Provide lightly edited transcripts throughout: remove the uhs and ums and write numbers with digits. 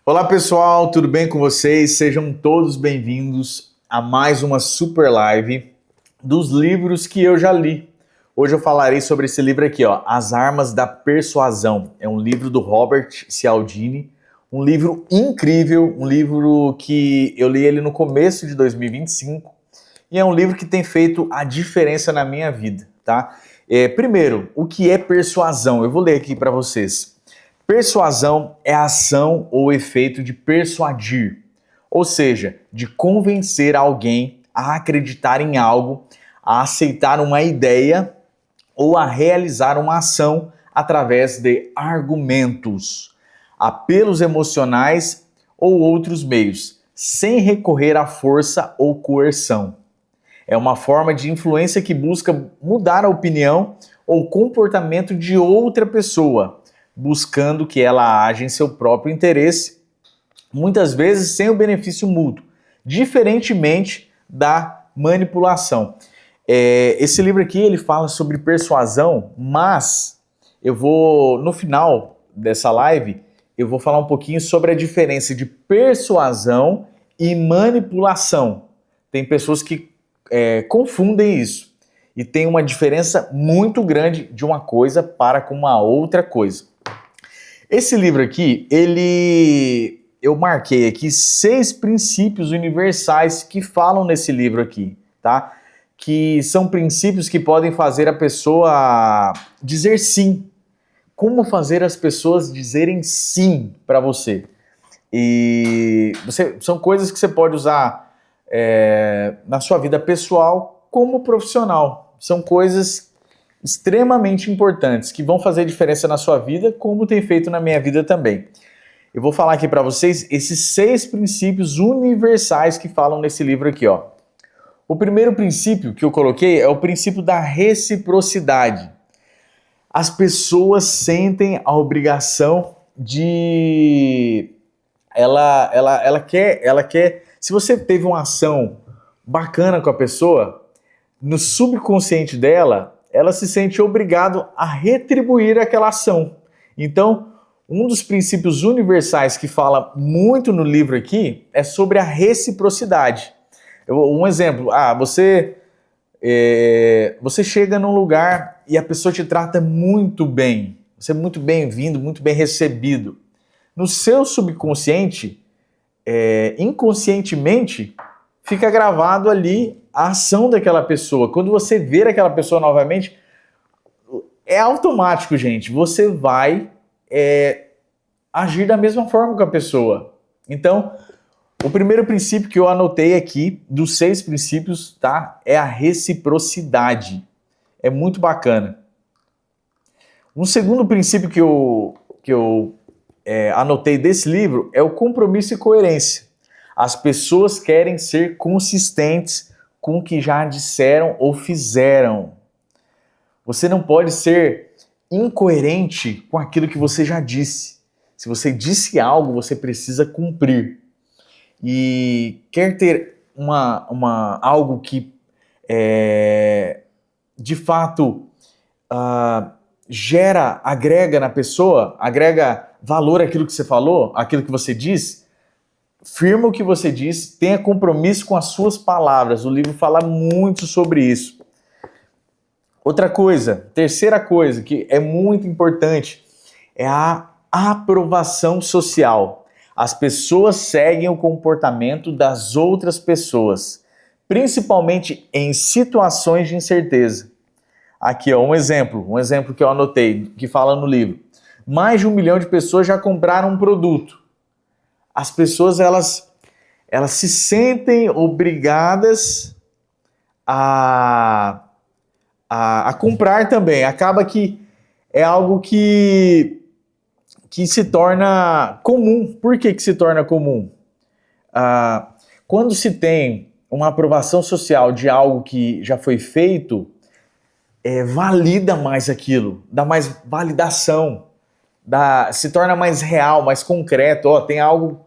Olá pessoal, tudo bem com vocês? Sejam todos bem-vindos a mais uma super live dos livros que eu já li. Hoje eu falarei sobre esse livro aqui, ó, As Armas da Persuasão. É um livro do Robert Cialdini, um livro incrível, um livro que eu li ele no começo de 2025 e é um livro que tem feito a diferença na minha vida, tá? Primeiro, o que é persuasão? Eu vou ler aqui para vocês. Persuasão é a ação ou efeito de persuadir, ou seja, de convencer alguém a acreditar em algo, a aceitar uma ideia ou a realizar uma ação através de argumentos, apelos emocionais ou outros meios, sem recorrer à força ou coerção. É uma forma de influência que busca mudar a opinião ou comportamento de outra pessoa, buscando que ela age em seu próprio interesse, muitas vezes sem o benefício mútuo, diferentemente da manipulação. Esse livro aqui ele fala sobre persuasão, mas eu vou, no final dessa live, eu vou falar um pouquinho sobre a diferença de persuasão e manipulação. Tem pessoas que confundem isso e tem uma diferença muito grande de uma coisa para com uma outra coisa. Esse livro aqui, eu marquei aqui 6 princípios universais que falam nesse livro aqui, tá? Que são princípios que podem fazer a pessoa dizer sim. Como fazer as pessoas dizerem sim para você? São coisas que você pode usar na sua vida pessoal como profissional. São coisas extremamente importantes, que vão fazer diferença na sua vida, como tem feito na minha vida também. Eu vou falar aqui para vocês esses 6 princípios universais que falam nesse livro aqui, ó. O primeiro princípio que eu coloquei é o princípio da reciprocidade. As pessoas sentem a obrigação de... Ela quer... Se você teve uma ação bacana com a pessoa, no subconsciente dela, ela se sente obrigada a retribuir aquela ação. Então, um dos princípios universais que fala muito no livro aqui é sobre a reciprocidade. Um exemplo, você chega num lugar e a pessoa te trata muito bem, você é muito bem-vindo, muito bem recebido. No seu subconsciente, inconscientemente, fica gravado ali a ação daquela pessoa. Quando você ver aquela pessoa novamente, é automático, gente. Você vai agir da mesma forma com a pessoa. Então, o primeiro princípio que eu anotei aqui, dos 6 princípios, tá? É a reciprocidade. É muito bacana. Um segundo princípio que eu anotei desse livro é o compromisso e coerência. As pessoas querem ser consistentes com o que já disseram ou fizeram. Você não pode ser incoerente com aquilo que você já disse. Se você disse algo, você precisa cumprir. E quer ter algo que de fato agrega na pessoa, agrega valor àquilo que você falou, àquilo que você disse, firma o que você diz, tenha compromisso com as suas palavras. O livro fala muito sobre isso. Outra coisa, terceira coisa que é muito importante é a aprovação social. As pessoas seguem o comportamento das outras pessoas, principalmente em situações de incerteza. Aqui, ó, um exemplo que eu anotei, que fala no livro. Mais de 1 milhão de pessoas já compraram um produto. As pessoas, elas se sentem obrigadas a comprar também. Acaba que é algo que se torna comum. Por que se torna comum? Quando se tem uma aprovação social de algo que já foi feito, valida mais aquilo, dá mais validação, se torna mais real, mais concreto. Tem algo...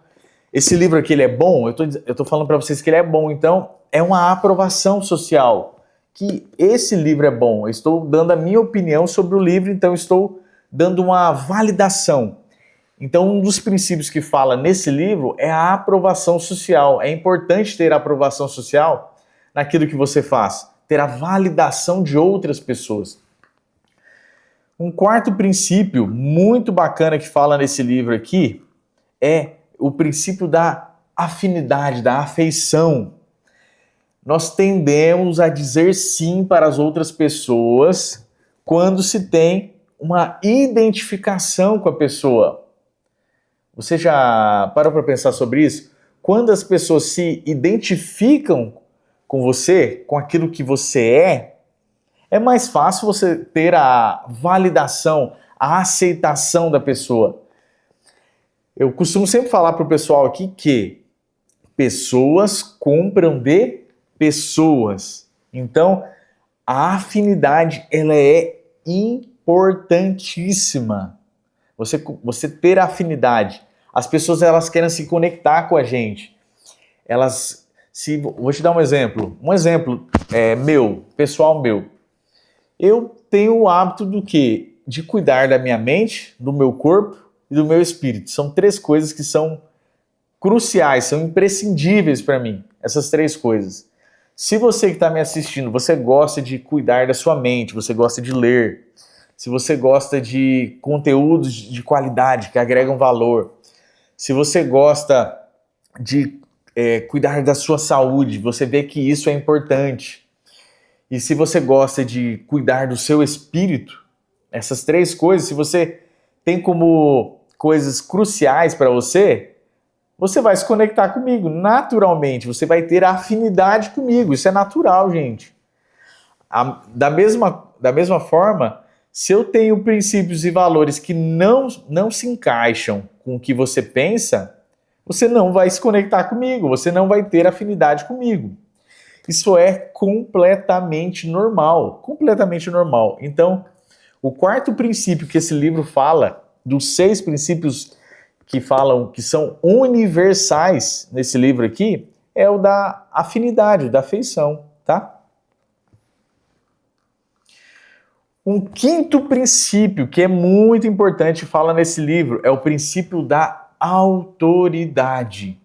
Esse livro aqui, ele é bom? Eu tô falando para vocês que ele é bom, então é uma aprovação social, que esse livro é bom. Eu estou dando a minha opinião sobre o livro, então estou dando uma validação. Então, um dos princípios que fala nesse livro é a aprovação social. É importante ter a aprovação social naquilo que você faz, ter a validação de outras pessoas. Um quarto princípio muito bacana que fala nesse livro aqui é o princípio da afinidade, da afeição. Nós tendemos a dizer sim para as outras pessoas quando se tem uma identificação com a pessoa. Você já parou para pensar sobre isso? Quando as pessoas se identificam com você, com aquilo que você é mais fácil você ter a validação, a aceitação da pessoa. Eu costumo sempre falar para o pessoal aqui que pessoas compram de pessoas. Então, a afinidade ela é importantíssima. Você ter afinidade. As pessoas elas querem se conectar com a gente. Vou te dar um exemplo. Um exemplo meu, pessoal meu. Eu tenho o hábito do quê? De cuidar da minha mente, do meu corpo e do meu espírito. São 3 coisas que são cruciais, são imprescindíveis para mim. Essas 3 coisas. Se você que está me assistindo, você gosta de cuidar da sua mente, você gosta de ler, se você gosta de conteúdos de qualidade que agregam valor, se você gosta de cuidar da sua saúde, você vê que isso é importante. E se você gosta de cuidar do seu espírito, essas 3 coisas, se você tem como coisas cruciais para você, você vai se conectar comigo, naturalmente. Você vai ter afinidade comigo, isso é natural, gente. Da mesma forma, se eu tenho princípios e valores que não se encaixam com o que você pensa, você não vai se conectar comigo, você não vai ter afinidade comigo. Isso é completamente normal, completamente normal. Então, o quarto princípio que esse livro fala, dos 6 princípios que falam que são universais nesse livro aqui, é o da afinidade, da afeição, tá? Um quinto princípio que é muito importante fala nesse livro é o princípio da autoridade.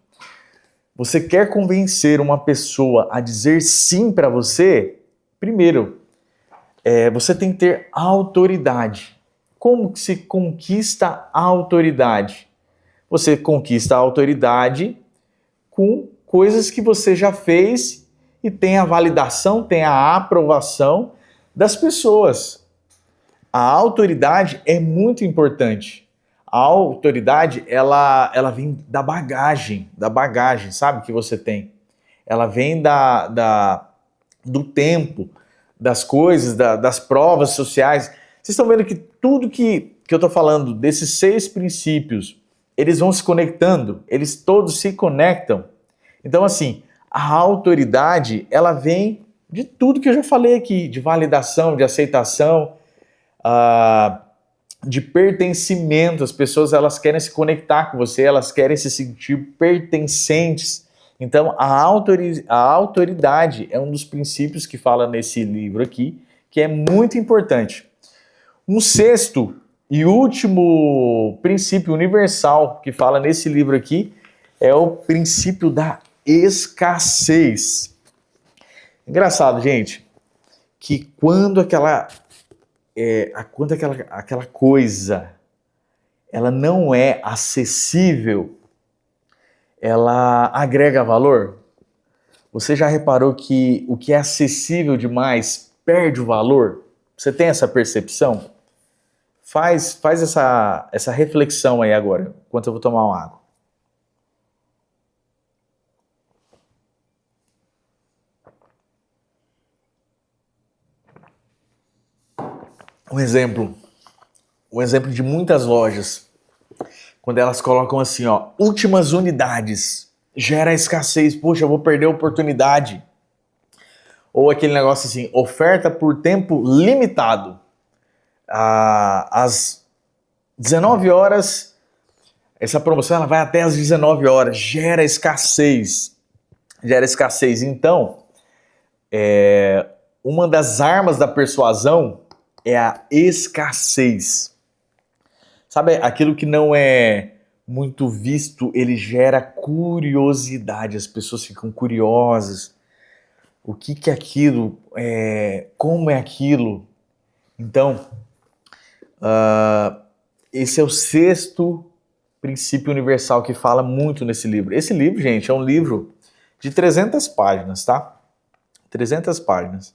Você quer convencer uma pessoa a dizer sim para você? Primeiro, você tem que ter autoridade. Como que se conquista a autoridade? Você conquista a autoridade com coisas que você já fez e tem a validação, tem a aprovação das pessoas. A autoridade é muito importante. A autoridade, ela vem da bagagem, sabe, que você tem. Ela vem do tempo, das coisas, das provas sociais. Vocês estão vendo que tudo que eu estou falando, desses 6 princípios, eles vão se conectando, eles todos se conectam. Então, assim, a autoridade, ela vem de tudo que eu já falei aqui, de validação, de aceitação, de pertencimento. As pessoas elas querem se conectar com você, elas querem se sentir pertencentes. Então, a autoridade é um dos princípios que fala nesse livro aqui, que é muito importante. Um sexto e último princípio universal que fala nesse livro aqui é o princípio da escassez. Engraçado, gente, que quando aquela coisa ela não é acessível, ela agrega valor. Você já reparou que o que é acessível demais perde o valor? Você tem essa percepção? Faz essa reflexão aí agora, enquanto eu vou tomar uma água. Um exemplo de muitas lojas, quando elas colocam assim, ó, últimas unidades, gera escassez, poxa, eu vou perder a oportunidade. Ou aquele negócio assim, oferta por tempo limitado. Às 19 horas, essa promoção ela vai até às 19 horas, gera escassez. Então, uma das armas da persuasão é a escassez. Sabe, aquilo que não é muito visto, ele gera curiosidade, as pessoas ficam curiosas. O que que é aquilo? Como é aquilo? Então, esse é o sexto princípio universal que fala muito nesse livro. Esse livro, gente, é um livro de 300 páginas, tá? 300 páginas.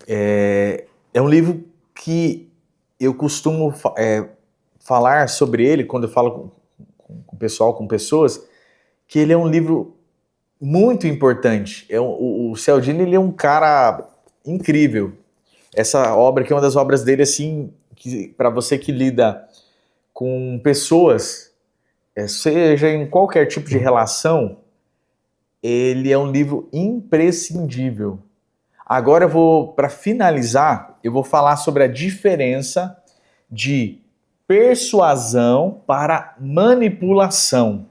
É um livro que eu costumo falar sobre ele quando eu falo com o pessoal, com pessoas, que ele é um livro muito importante. O Cialdini, ele é um cara incrível. Essa obra, que é uma das obras dele, assim, para você que lida com pessoas, seja em qualquer tipo de relação, ele é um livro imprescindível. Agora para finalizar, eu vou falar sobre a diferença de persuasão para manipulação.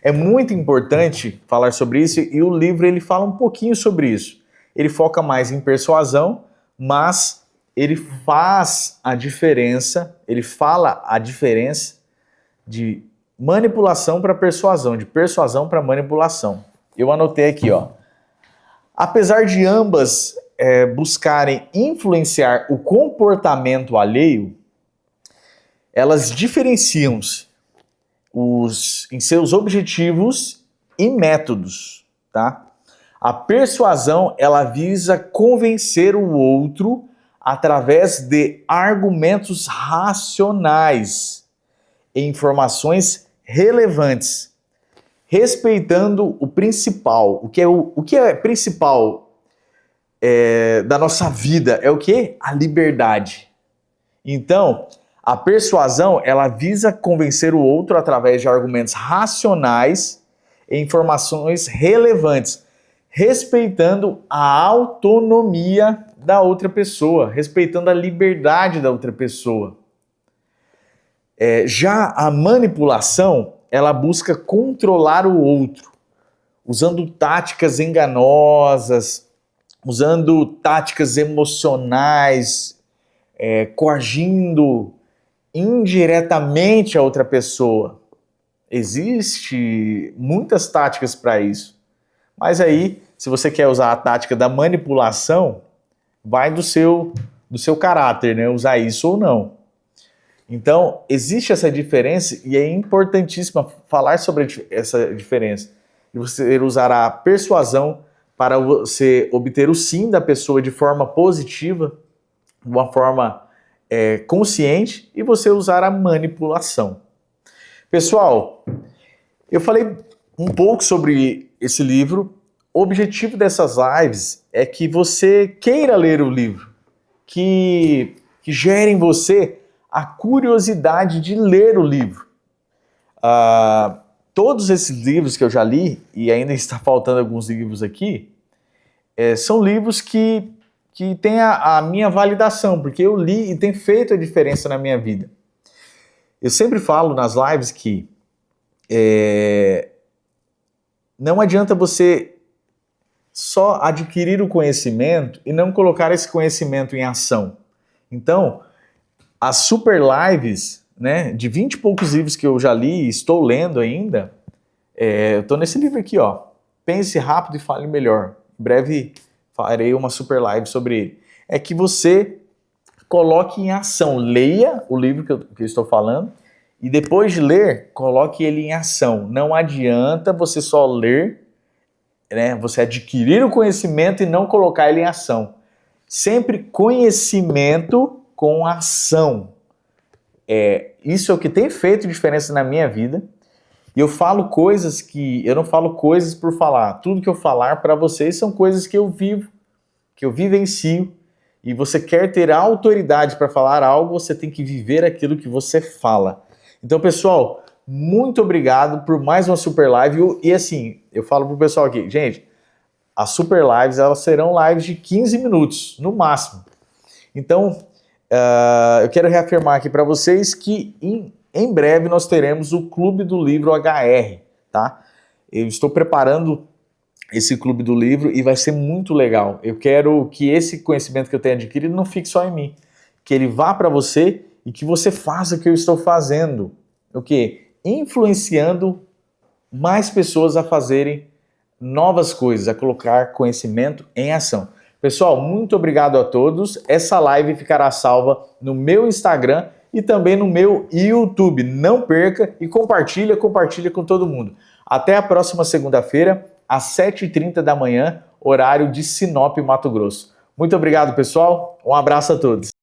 É muito importante falar sobre isso e o livro ele fala um pouquinho sobre isso. Ele foca mais em persuasão, mas ele faz a diferença, ele fala a diferença de manipulação para persuasão, de persuasão para manipulação. Eu anotei aqui, ó. Apesar de ambas buscarem influenciar o comportamento alheio, elas diferenciam-se em seus objetivos e métodos, tá? A persuasão, ela visa convencer o outro através de argumentos racionais e informações relevantes, respeitando o principal. O que é principal da nossa vida é o quê? A liberdade. Então, a persuasão, ela visa convencer o outro através de argumentos racionais e informações relevantes, respeitando a autonomia da outra pessoa, respeitando a liberdade da outra pessoa. Já a manipulação, ela busca controlar o outro, usando táticas enganosas, usando táticas emocionais, coagindo indiretamente a outra pessoa. Existem muitas táticas para isso. Mas aí, se você quer usar a tática da manipulação, vai do seu caráter, né? Usar isso ou não. Então, existe essa diferença e é importantíssimo falar sobre essa diferença. E você usar a persuasão para você obter o sim da pessoa de forma positiva, de uma forma consciente, e você usar a manipulação. Pessoal, eu falei um pouco sobre esse livro. O objetivo dessas lives é que você queira ler o livro, que gere em você a curiosidade de ler o livro. Todos esses livros que eu já li, e ainda está faltando alguns livros aqui, são livros que têm a minha validação, porque eu li e tem feito a diferença na minha vida. Eu sempre falo nas lives que não adianta você só adquirir o conhecimento e não colocar esse conhecimento em ação. Então, as super lives, né, de 20 e poucos livros que eu já li e estou lendo ainda, eu estou nesse livro aqui, ó, Pense Rápido e Fale Melhor. Em breve farei uma super live sobre ele. É que você coloque em ação, leia o livro que eu estou falando e depois de ler, coloque ele em ação. Não adianta você só ler, né, você adquirir o conhecimento e não colocar ele em ação. Sempre conhecimento com ação. Isso é o que tem feito diferença na minha vida. E eu falo coisas eu não falo coisas por falar. Tudo que eu falar para vocês são coisas que eu vivo, que eu vivencio. E você quer ter a autoridade para falar algo, você tem que viver aquilo que você fala. Então, pessoal, muito obrigado por mais uma super live. E assim, eu falo pro pessoal aqui, gente, as super lives, elas serão lives de 15 minutos, no máximo. Então, eu quero reafirmar aqui para vocês que em breve nós teremos o Clube do Livro HR, tá? Eu estou preparando esse Clube do Livro e vai ser muito legal. Eu quero que esse conhecimento que eu tenho adquirido não fique só em mim, que ele vá para você e que você faça o que eu estou fazendo. O quê? Influenciando mais pessoas a fazerem novas coisas, a colocar conhecimento em ação. Pessoal, muito obrigado a todos. Essa live ficará salva no meu Instagram e também no meu YouTube. Não perca e compartilha com todo mundo. Até a próxima segunda-feira, às 7h30 da manhã, horário de Sinop, Mato Grosso. Muito obrigado, pessoal. Um abraço a todos.